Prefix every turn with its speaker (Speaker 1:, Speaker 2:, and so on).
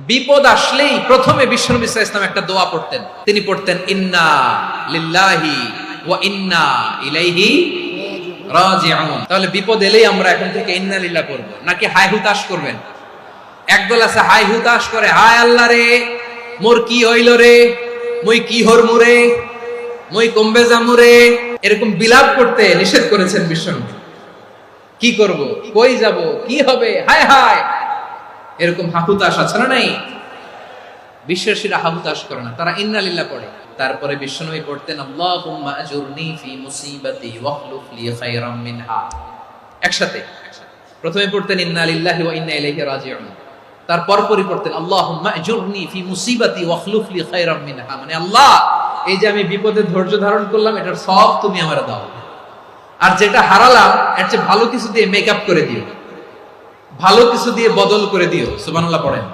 Speaker 1: বিপদ আসলেই প্রথমে বিশ্বনবী সাল্লাল্লাহু আলাইহি ওয়াসাল্লাম একটা দোয়া পড়তেন। তিনি পড়তেন ইন্না লিল্লাহি ওয়া ইন্না ইলাইহি রাজিউন। তাহলে বিপদ এলেই আমরা এখন থেকে ইন্না লিল্লাহ পড়ব, নাকি হায় হুতাশ করবেন? একদল আছে হায় হুতাশ করে, হায় আল্লাহ রে মোর কি হইল রে, মই কি হরমু রে, মই কমবে যামু রে, এরকম বিলাপ করতে নিষেধ করেছেন বিশ্বনবী। কি করব, কই যাব, কি হবে, হায় হায়, এরকম হাহুতাশ আছে না? নাই। বিশ্বাসীরা হাহুতাশ করে না, তারা ইন্না লিল্লাহ পড়ে। তারপরে বিশ্বনবী পড়তেন আল্লাহুম্মা আজুরনি ফি মুসিবাতি ওয়াখলুফ লি খায়রাম মিনহা। একসাথে প্রথমে পড়তেন ইন্না লিল্লাহি ওয়া ইন্না ইলাইহি রাজিউন, তারপর পড়তেন আল্লাহুম্মা আজুরনি ফি মুসিবাতি ওয়াখলুফ লি খায়রাম মিনহা, মানে আল্লাহ এই যে আমি বিপদে ধৈর্য ধারণ করলাম এটার সব তুমি আমারে দাও, আর যেটা হারালাম এর চেয়ে ভালো কিছু দিয়ে মেকআপ করে দিও, ভালো কিছু দিয়ে বদল করে দিও। সুবহানাল্লাহ পড়েন।